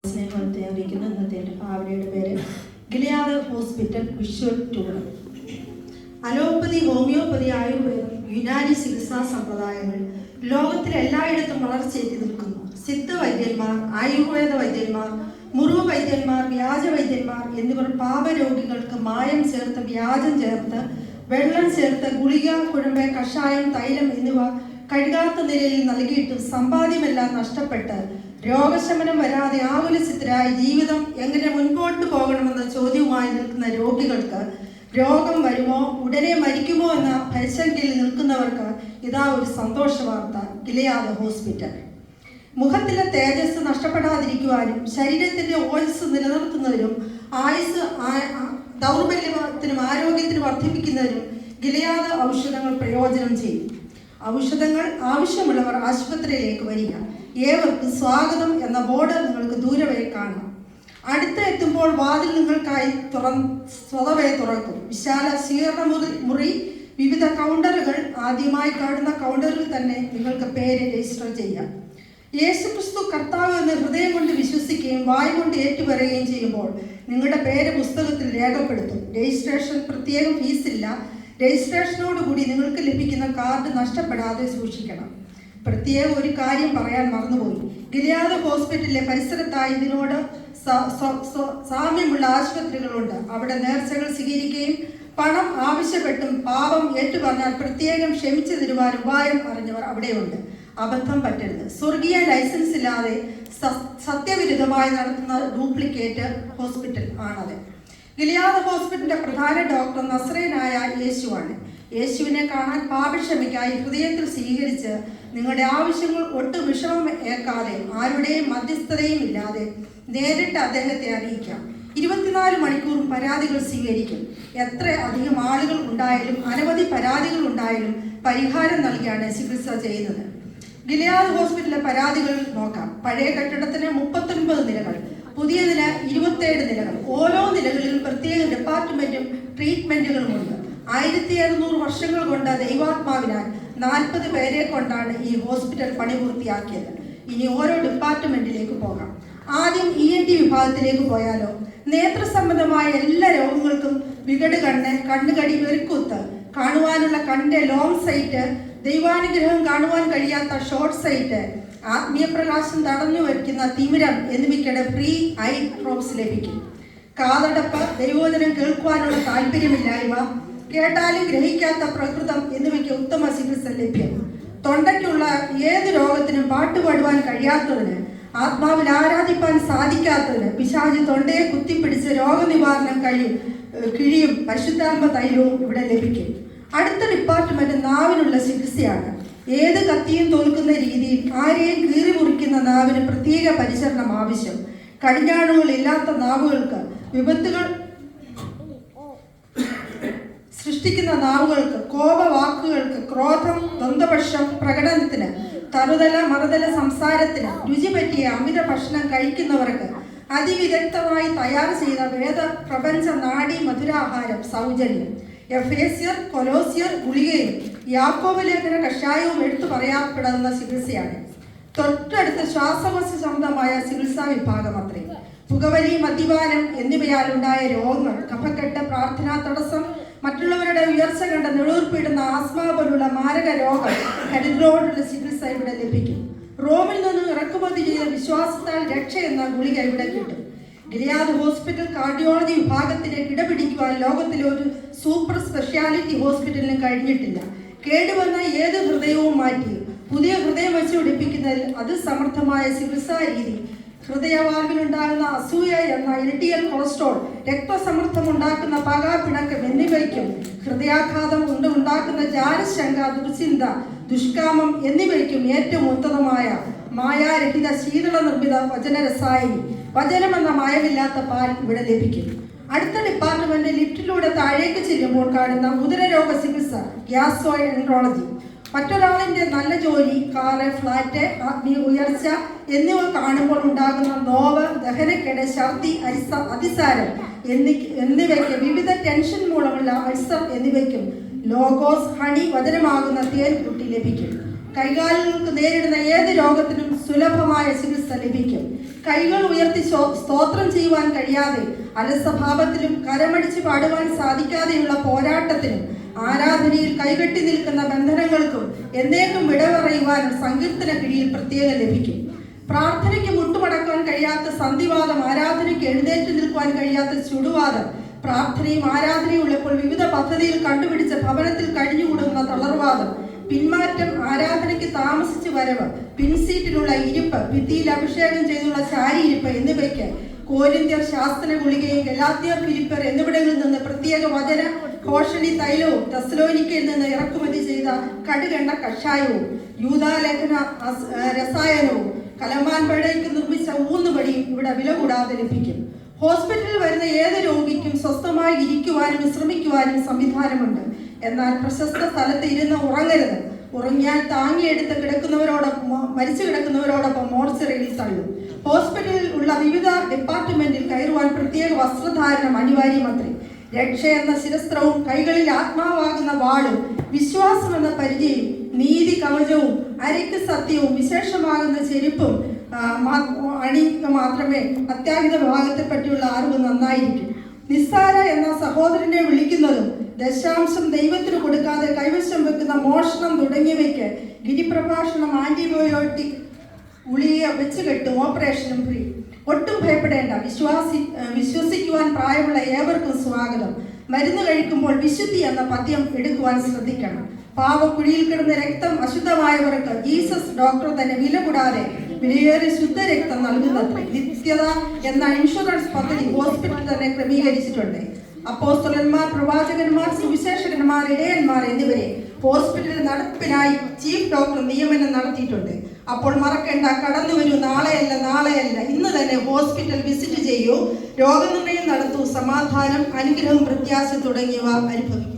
സ്നേഹത്തെ അറിയിക്കുന്ന ഇന്നത്തെ എൻ്റെ ഭാവനയുടെ പേര് Gilead hospital visual tour. Allopathy, homeopathy, ആയുർവേദം, യുനാനി ചികിത്സാ സമ്പ്രദായങ്ങൾ ലോകത്തിലെ എല്ലായിടത്തും വളർച്ചയെത്തി നിൽക്കുന്നു. സിദ്ധ വൈദ്യന്മാർ, ആയുർവേദ വൈദ്യന്മാർ, മുറിവ് വൈദ്യന്മാർ, വ്യാജ വൈദ്യന്മാർ എന്നിവർ പാപരോഗികൾക്ക് മായം ചേർത്ത്, വ്യാജം ചേർത്ത്, വെള്ളം ചേർത്ത്, ഗുളിക, കുഴമ്പ്, കഷായം, തൈലം എന്നിവ കഴുകാത്ത നിലയിൽ നൽകിയിട്ട് സമ്പാദ്യമെല്ലാം നഷ്ടപ്പെട്ട് രോഗശമനം വരാതെ ആകുലചിത്തരായി ജീവിതം എങ്ങനെ മുൻപോട്ട് പോകണമെന്ന ചോദ്യവുമായി നിൽക്കുന്ന രോഗികൾക്ക്, രോഗം വരുമോ, ഉടനെ മരിക്കുമോ എന്ന ഭയശങ്കയിൽ നിൽക്കുന്നവർക്ക് ഇതാ ഒരു സന്തോഷ വാർത്ത. ഗിലിയാദ് ഹോസ്പിറ്റൽ മുഖത്തിലെ തേജസ് നഷ്ടപ്പെടാതിരിക്കുവാനും ശരീരത്തിന്റെ ഓജസ് നിലനിർത്തുന്നതിനും ആയുസ് ദൗർബല്യത്തിനും ആരോഗ്യത്തിനും വർദ്ധിപ്പിക്കുന്നതിനും ഗിലിയാദ് ഔഷധങ്ങൾ പ്രയോജനം ചെയ്യും. ഔഷധങ്ങൾ ആവശ്യമുള്ളവർ ആശുപത്രിയിലേക്ക് വരിക. ഏവർക്കും സ്വാഗതം എന്ന ബോർഡ് നിങ്ങൾക്ക് ദൂരവേ കാണാം. അടുത്ത് എത്തുമ്പോൾ വാതിൽ നിങ്ങൾക്കായി സ്വതവേ തുറക്കും. വിശാല സ്വീകരണ മുറി, വിവിധ കൗണ്ടറുകൾ. ആദ്യമായി കാണുന്ന കൗണ്ടറിൽ തന്നെ നിങ്ങൾക്ക് പേര് രജിസ്റ്റർ ചെയ്യാം. യേശുക്രിസ്തു കർത്താവ് എന്ന് ഹൃദയം കൊണ്ട് വിശ്വസിക്കുകയും വായ് കൊണ്ട് ഏറ്റുപറയുകയും ചെയ്യുമ്പോൾ നിങ്ങളുടെ പേര് പുസ്തകത്തിൽ രേഖപ്പെടുത്തും. രജിസ്ട്രേഷൻ പ്രത്യേകം ഫീസില്ല. രജിസ്ട്രേഷനോടുകൂടി നിങ്ങൾക്ക് ലഭിക്കുന്ന കാർഡ് നഷ്ടപ്പെടാതെ സൂക്ഷിക്കണം. പ്രത്യേക ഒരു കാര്യം പറയാൻ മറന്നുപോയി. ഗിലിയാദ് ഹോസ്പിറ്റലിലെ പരിസരത്തായി ഇതിനോട് സാമ്യമുള്ള ആശുപത്രികളുണ്ട്. അവിടെ നേർച്ചകൾ സ്വീകരിക്കുകയും പണം ആവശ്യപ്പെട്ടും പാപം ഏറ്റുപറഞ്ഞാൽ പ്രത്യേകം ക്ഷമിച്ചു തരുവാൻ ഉപായം അറിഞ്ഞവർ അവിടെയുണ്ട്. അബദ്ധം പറ്റരുത്. സ്വർഗീയ ലൈസൻസ് ഇല്ലാതെ സത്യവിരുദ്ധമായി നടത്തുന്ന ഡ്യൂപ്ലിക്കേറ്റ് ഹോസ്പിറ്റൽ ആണത്. ഗിലിയാദ് ഹോസ്പിറ്റലിന്റെ പ്രധാന ഡോക്ടർ നസ്രയനായ യേശുവാണ്. യേശുവിനെ കാണാൻ പാപക്ഷമയ്ക്കായി ഹൃദയത്തിൽ സ്വീകരിച്ച് നിങ്ങളുടെ ആവശ്യങ്ങൾ ഒട്ടും വിഷമം ഏൽക്കാതെ ആരുടെയും മധ്യസ്ഥതയും ഇല്ലാതെ നേരിട്ട് അദ്ദേഹത്തെ അറിയിക്കാം. 24 മണിക്കൂറും പരാതികൾ സ്വീകരിക്കും. എത്ര അധികം ആളുകൾ ഉണ്ടായാലും അനവധി പരാതികൾ ഉണ്ടായാലും പരിഹാരം നൽകിയാണ് ചികിത്സ ചെയ്യുന്നത്. ഗിലിയാദ് ഹോസ്പിറ്റലിലെ പരാതികൾ നോക്കാം. പഴയ കെട്ടിടത്തിന് 39 നിലകൾ, പുതിയതിന് 27 നിലകൾ. ഓരോ നിലകളിലും പ്രത്യേക ഡിപ്പാർട്ട്മെന്റും ട്രീറ്റ്മെന്റുകളുമുണ്ട്. 1700 വർഷങ്ങൾ കൊണ്ട് ദൈവാത്മാവിനാൽ 40 പേരെ കൊണ്ടാണ് ഈ ഹോസ്പിറ്റൽ പണി പൂർത്തിയാക്കിയത്. ഇനി ഓരോ ഡിപ്പാർട്ട്മെന്റിലേക്ക് പോകാം. ആദ്യം ENT വിഭാഗത്തിലേക്ക് പോയാലോ. നേത്ര സംബന്ധമായ എല്ലാ രോഗങ്ങൾക്കും വികട് കണ്ണ്, കണ്ണുകടി, വെറിക്കുത്ത്, കാണുവാനുള്ള കണ്ണിന്റെ ലോങ് സൈറ്റ്, ദൈവാനുഗ്രഹം കാണുവാൻ കഴിയാത്ത ഷോർട്ട് സൈറ്റ്, ആത്മീയ പ്രകാശം തടഞ്ഞു വയ്ക്കുന്ന തിമിരം എന്നിവയ്ക്കിടെ ഫ്രീ ഐ ഡ്രോപ്സ് ലഭിക്കും. കാതടപ്പ്, ദൈവോചനം കേൾക്കുവാനുള്ള താല്പര്യമില്ലായ്മ, കേട്ടാലും ഗ്രഹിക്കാത്ത പ്രകൃതം എന്നിവയ്ക്ക് ഉത്തമ ചികിത്സ ലഭ്യം. തൊണ്ടയ്ക്കുള്ള ഏത് രോഗത്തിനും പാട്ടുപാടുവാൻ കഴിയാത്തതിന്, ആത്മാവിൽ ആരാധിപ്പാൻ സാധിക്കാത്തതിന്, പിശാചി തൊണ്ടയെ കുത്തിപ്പിടിച്ച് രോഗനിവാരണം കിഴിയും പരിശുദ്ധാത്മ തൈലവും ഇവിടെ ലഭിക്കും. അടുത്ത ഡിപ്പാർട്ട്മെന്റ് നാവിനുള്ള ചികിത്സയാണ്. ഏത് കത്തിയും തോൽക്കുന്ന രീതിയിൽ ആരെയും കീറി മുറിക്കുന്ന നാവിന് പ്രത്യേക പരിചരണം ആവശ്യം. കടിഞ്ഞാണുകൾ ഇല്ലാത്ത നാവുകൾക്ക്, വിപത്തുകൾ സൃഷ്ടിക്കുന്ന നാവുകൾക്ക്, കോപവാക്കുകൾക്ക്, ക്രോധം, ദ്വന്ദ്വപക്ഷം പ്രകടനത്തിന്, തറുതല മറുതല സംസാരത്തിന്, രുചി പറ്റിയ അമിത ഭക്ഷണം കഴിക്കുന്നവർക്ക് അതിവിദഗ്ധമായി തയ്യാർ ചെയ്ത വേദ പ്രപഞ്ച നാഡി മധുരാഹാരം സൗജന്യം. എഫേസ്യർ, കൊലോസ്യർ ഗുളികയും യാക്കോബ് ലേഖന കഷായവും എടുത്തു പറയാപ്പെടുന്ന ചികിത്സയാണ്. തൊട്ടടുത്ത ശ്വാസകോശ സംബന്ധമായ ചികിത്സാ വിഭാഗം അത്രേ. പുകവലി, മദ്യപാനം എന്നിവയാൽ ഉണ്ടായ രോഗങ്ങൾ, കഫക്കെട്ട്, പ്രാർത്ഥനാ തടസ്സം, മറ്റുള്ളവരുടെ ഉയർച്ച കണ്ട് നെടുവീർപ്പിടുന്ന ആസ്മ പോലുള്ള മാരക രോഗം, ഹരിദ്രോടുള്ള ചികിത്സ ഇവിടെ ലഭിക്കും. റോമിൽ നിന്ന് ഇറക്കുമതി ചെയ്ത വിശ്വാസത്താൽ രക്ഷ എന്ന ഗുളിക ഇവിടെ കിട്ടും. ഗിലിയാദ് ഹോസ്പിറ്റൽ കാർഡിയോളജി വിഭാഗത്തിനെ കിടപിടിക്കുവാൻ ലോകത്തിലെ ഒരു സൂപ്പർ സ്പെഷ്യാലിറ്റി ഹോസ്പിറ്റലിനും കഴിഞ്ഞിട്ടില്ല. കേടുവന്ന ഏത് ഹൃദയവും മാറ്റി പുതിയ ഹൃദയം വെച്ച് പിടിപ്പിക്കുന്നതിൽ അതിസമർത്ഥമായ ചികിത്സാ രീതി, ഹൃദയവാൽവിലുണ്ടാകുന്ന അസൂയ എന്ന LDL കൊളസ്ട്രോൾ, രക്തസമ്മർദ്ദം ഉണ്ടാക്കുന്ന പകാപിണക്കം എന്നിവയ്ക്കും, ഹൃദയാഘാതം കൊണ്ട് ഉണ്ടാക്കുന്ന ജാരശങ്ക, ദുർചിന്ത, ദുഷ്കാമം എന്നിവയ്ക്കും ഏറ്റവും ഉത്തമമായ മായാരഹിത ശീതള നിർമ്മിത വചനരസായനി, വചനം എന്ന മായമില്ലാത്ത പാൽ ഇവിടെ ലഭിക്കും. അടുത്ത ഡിപ്പാർട്ട്മെന്റ് ലിഫ്റ്റിലൂടെ താഴേക്ക് ചെല്ലുമ്പോൾ കാണുന്ന ഉദരരോഗ ചികിത്സ, ഗ്യാസ്ട്രോ എൻട്രോളജി. മറ്റൊരാളിന്റെ നല്ല ജോലി, കാറ്, ഫ്ലാറ്റ്, ആത്മീയ ഉയർച്ച എന്നിവ കാണുമ്പോൾ ഉണ്ടാകുന്ന നോവ്, ദഹനക്കേട്, ഛർദി, അതിസാരം എന്നിവയ്ക്ക്, വിവിധ ടെൻഷൻ മൂലമുള്ള അൾസർ എന്നിവയ്ക്കും ലോഗോസ്, ഹണി, വചനമാകുന്ന തേൻ കുട്ടി ലഭിക്കും. കൈകാലുകൾക്ക് നേരിടുന്ന ഏത് രോഗത്തിനും സുലഭമായ ചികിത്സ ലഭിക്കും. കൈകൾ ഉയർത്തി സ്തോത്രം ചെയ്യുവാൻ കഴിയാതെ അലസഭാവത്തിലും കരമടിച്ച് പാടുവാൻ സാധിക്കാതെയുള്ള പോരാട്ടത്തിനും ആരാധനയിൽ കൈകെട്ടി നിൽക്കുന്ന ബന്ധനങ്ങൾക്കും എന്നേക്കും വിട പറയുവാനും സങ്കീർത്തന കിഴിയിൽ പ്രത്യേകം ലഭിക്കും. പ്രാർത്ഥനയ്ക്ക് മുട്ടുമടക്കാൻ കഴിയാത്ത സന്ധിവാദം, ആരാധനയ്ക്ക് എഴുന്നേറ്റ് നിൽക്കുവാൻ കഴിയാത്ത ചുടുവാദം, പ്രാർത്ഥനയും ആരാധനയും ഉള്ളപ്പോൾ വിവിധ പദ്ധതിയിൽ കണ്ടുപിടിച്ച ഭവനത്തിൽ കഴിഞ്ഞുകൂടുന്ന തളർവാദം, പിന്മാറ്റം, ആരാധനയ്ക്ക് താമസിച്ച് വരവ്, പിൻസീറ്റിലുള്ള ഇരിപ്പ്, ഭിത്തിയിൽ അഭിഷേകം ചെയ്തുള്ള ചാരിയിരിപ്പ് എന്നിവയ്ക്ക് കോരിന്ത്യർ ശാസ്ത്ര ഗുളികയും ഗലാത്യർ ഫിലിപ്പർ എന്നിവിടങ്ങളിൽ നിന്ന് പ്രത്യേക വചന ഘോഷണി തൈലവും തെസ്സലോനിക്കയിൽ നിന്ന് ഇറക്കുമതി ചെയ്ത കടുകെണ്ണ കഷായവും യൂദാലേഖന രസായനവും കലമാൻപഴയ്ക്ക് നിർമ്മിച്ച ഊന്നുപടിയും ഇവിടെ വില കൂടാതെ ലഭിക്കും. ഹോസ്പിറ്റലിൽ വരുന്ന ഏത് രോഗിക്കും സ്വസ്ഥമായി ഇരിക്കുവാനും വിശ്രമിക്കുവാനും സംവിധാനമുണ്ട്. എന്നാൽ പ്രശസ്ത സ്ഥലത്ത് ഇരുന്ന് ഉറങ്ങരുത്. ഉറങ്ങിയാൽ താങ്ങിയെടുത്ത് മരിച്ചു കിടക്കുന്നവരോടൊപ്പം മോർച്ചറിയിൽ തള്ളും. ഹോസ്പിറ്റലിൽ ഉള്ള വിവിധ ഡിപ്പാർട്ട്മെന്റിൽ കയറുവാൻ പ്രത്യേക വസ്ത്രധാരണം അനിവാര്യമത്രേ. രക്ഷ എന്ന ശിരസ്ത്രവും കൈകളിൽ ആത്മാവാകുന്ന വാളും വിശ്വാസം എന്ന പരിചയം നീതി കവചവും അരയ്ക്ക് സത്യവും വിശേഷമാകുന്ന ചെരുപ്പും അണിക്ക് മാത്രമേ അത്യാഹിത വിഭാഗത്തെ പറ്റിയുള്ള അറിവ് നന്നായിരിക്കും. നിസ്സാര എന്ന സഹോദരനെ വിളിക്കുന്നതും ദശാംശം ദൈവത്തിന് കൊടുക്കാതെ കൈവശം വെക്കുന്ന മോഷണം തുടങ്ങിയവയ്ക്ക് ഗിരിപ്രഭാഷണം, ആന്റിബയോട്ടിക് ഗുളിക വെച്ച് കെട്ടും ഓപ്പറേഷനും ഫ്രീ. ഒട്ടും ഭയപ്പെടേണ്ട. വിശ്വസിക്കുവാൻ പ്രായമുള്ള ഏവർക്കും സ്വാഗതം. മരുന്ന് കഴിക്കുമ്പോൾ വിശുദ്ധി എന്ന പദ്യം എടുക്കുവാൻ ശ്രദ്ധിക്കണം. പാവക്കുഴിയിൽ കിടന്ന രക്തം അശുദ്ധമായവർക്ക് ജീസസ് ഡോക്ടർ തന്നെ വില കൂടാതെ വിലയേറിയ ശുദ്ധരക്തം നൽകുന്നത്ര. നിത്യത എന്ന ഇൻഷുറൻസ് പദ്ധതി ഹോസ്പിറ്റൽ തന്നെ ക്രമീകരിച്ചിട്ടുണ്ട്. അപ്പോസ്തലന്മാർ, പ്രവാചകന്മാർ, സുവിശേഷകന്മാർ, ഇടയന്മാർ എന്നിവരെ ഹോസ്പിറ്റൽ നടത്തിപ്പിനായി ചീഫ് ഡോക്ടർ നിയമനം നടത്തിയിട്ടുണ്ട്. അപ്പോൾ മറക്കേണ്ട, കടന്നു വരൂ. നാളെയല്ല ഇന്ന് തന്നെ ഹോസ്പിറ്റൽ വിസിറ്റ് ചെയ്യൂ. രോഗനിർണയം നടത്തൂ. സമാധാനം, അനുഗ്രഹം, പ്രത്യാശ തുടങ്ങിയവ അനുഭവിക്കും.